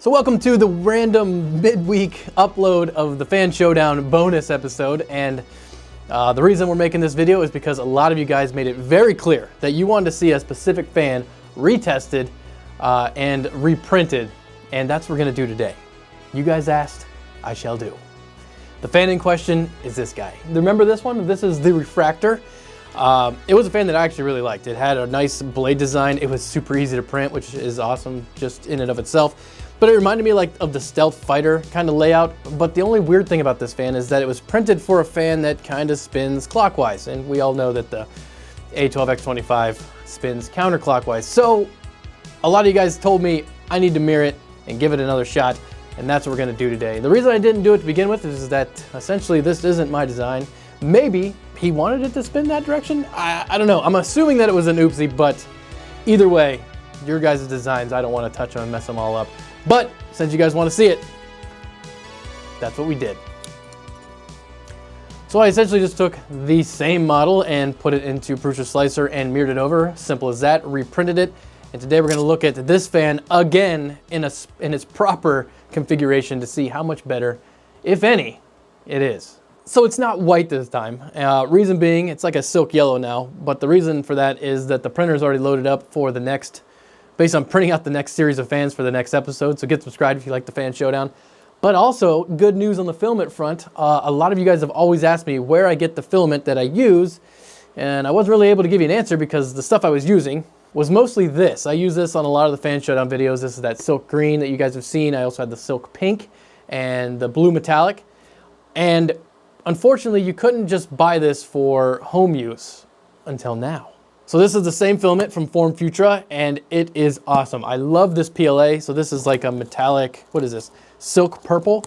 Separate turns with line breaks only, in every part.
So welcome to the random midweek upload of the Fan Showdown bonus episode, and the reason we're making this video is because a lot of you guys made it very clear that you wanted to see a specific fan retested and reprinted, and that's what we're going to do today. You guys asked, I shall do. The fan in question is this guy. Remember this one? This is the Refractor. It was a fan that I actually really liked. It had a nice blade design. It was super easy to print, which is awesome just in and of itself. But it reminded me of the Stealth Fighter kind of layout. But the only weird thing about this fan is that it was printed for a fan that kind of spins clockwise. And we all know that the A12X25 spins counterclockwise. So a lot of you guys told me I need to mirror it and give it another shot. And that's what we're going to do today. The reason I didn't do it to begin with is that essentially this isn't my design. Maybe he wanted it to spin that direction. I don't know. I'm assuming that it was an oopsie, but either way, your guys' designs, I don't want to touch them and mess them all up. But since you guys want to see it, that's what we did. So I essentially just took the same model and put it into Prusa Slicer and mirrored it over. Simple as that. Reprinted it. And today we're going to look at this fan again in its proper configuration to see how much better, if any, it is. So it's not white this time. Reason being, it's like a silk yellow now. But the reason for that is that the printer is already loaded up for the next, based on printing out the next series of fans for the next episode. So get subscribed if you like the Fan Showdown. But also, good news on the filament front. A lot of you guys have always asked me where I get the filament that I use. And I wasn't really able to give you an answer because the stuff I was using was mostly this. I use this on a lot of the Fan Showdown videos. This is that silk green that you guys have seen. I also had the silk pink and the blue metallic. And unfortunately, you couldn't just buy this for home use until now. So this is the same filament from FormFutura, and it is awesome. I love this PLA. So this is like a metallic, what is this? Silk purple.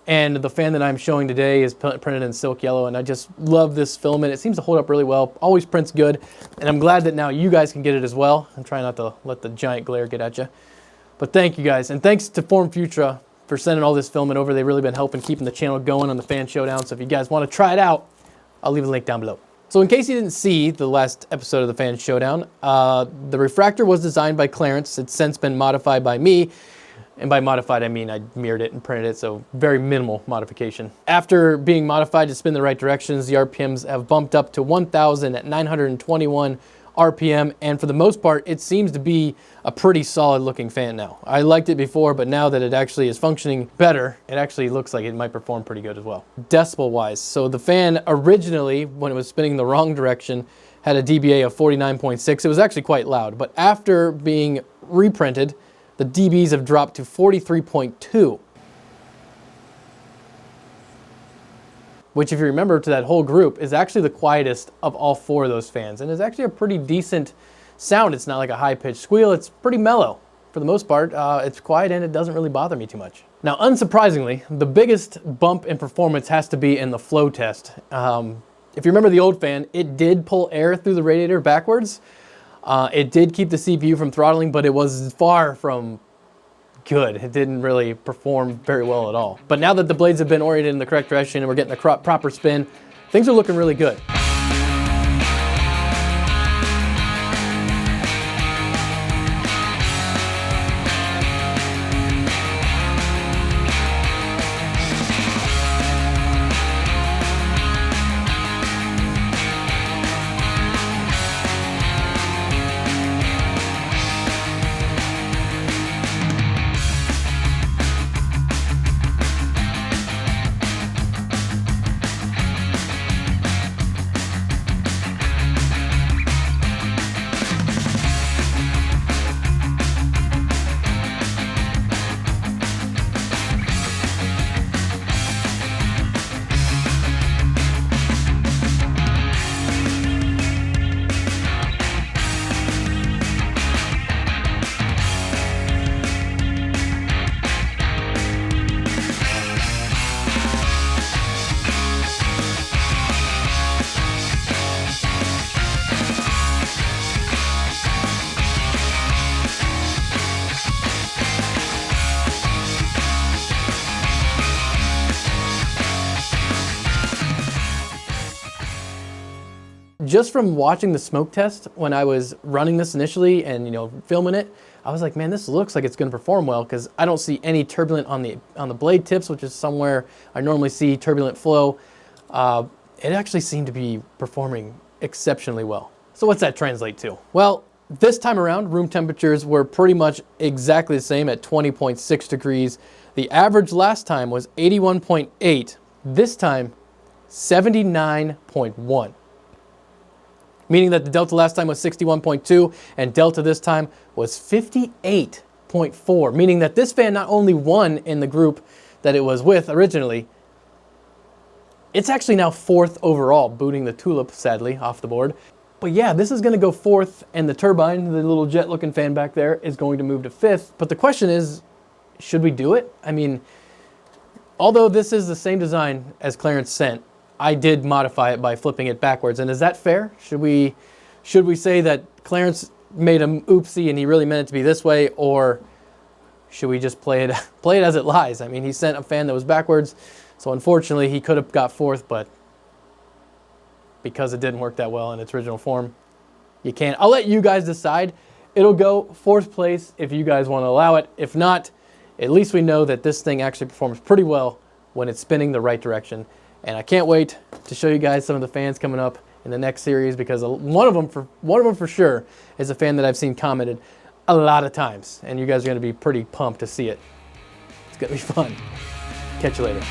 And the fan that I'm showing today is printed in silk yellow, and I just love this filament. It seems to hold up really well, always prints good, and I'm glad that now you guys can get it as well. I'm trying not to let the giant glare get at you. But thank you guys, and thanks to FormFutura for sending all this filament over. They've really been helping keeping the channel going on the Fan Showdown, so if you guys want to try it out, I'll leave a link down below. So in case you didn't see the last episode of the Fan Showdown, the Refractor was designed by Clarence. It's since been modified by me. And by modified, I mean I mirrored it and printed it, so very minimal modification. After being modified to spin the right directions, the RPMs have bumped up to 1,921 RPM, and for the most part, it seems to be a pretty solid looking fan now. I liked it before, but now that it actually is functioning better, it actually looks like it might perform pretty good as well. Decibel wise, so the fan originally, when it was spinning the wrong direction, had a dBA of 49.6. It was actually quite loud, but after being reprinted, the dBs have dropped to 43.2. Which, if you remember, to that whole group, is actually the quietest of all four of those fans. And it's actually a pretty decent sound. It's not like a high-pitched squeal. It's pretty mellow. For the most part, it's quiet and it doesn't really bother me too much. Now, unsurprisingly, the biggest bump in performance has to be in the flow test. If you remember the old fan, it did pull air through the radiator backwards. It did keep the CPU from throttling, but it was far from good. It didn't really perform very well at all. But now that the blades have been oriented in the correct direction and we're getting the proper spin, things are looking really good. Just from watching the smoke test when I was running this initially and filming it, I was like, man, this looks like it's going to perform well because I don't see any turbulent on the blade tips, which is somewhere I normally see turbulent flow. It actually seemed to be performing exceptionally well. So what's that translate to? Well, this time around, room temperatures were pretty much exactly the same at 20.6 degrees. The average last time was 81.8. This time, 79.1. Meaning that the delta last time was 61.2 and delta this time was 58.4. Meaning that this fan not only won in the group that it was with originally, it's actually now 4th overall, booting the Tulip, sadly, off the board. But yeah, this is going to go 4th, and the turbine, the little jet-looking fan back there, is going to move to 5th. But the question is, should we do it? I mean, although this is the same design as Clarence sent, I did modify it by flipping it backwards. And is that fair? Should we say that Clarence made an oopsie and he really meant it to be this way, or should we just play it as it lies? I mean, he sent a fan that was backwards, so unfortunately he could have got 4th, but because it didn't work that well in its original form, you can't. I'll let you guys decide. It'll go 4th place if you guys want to allow it. If not, at least we know that this thing actually performs pretty well when it's spinning the right direction. And I can't wait to show you guys some of the fans coming up in the next series, because one of them for sure is a fan that I've seen commented a lot of times, and you guys are going to be pretty pumped to see it. It's going to be fun. Catch you later.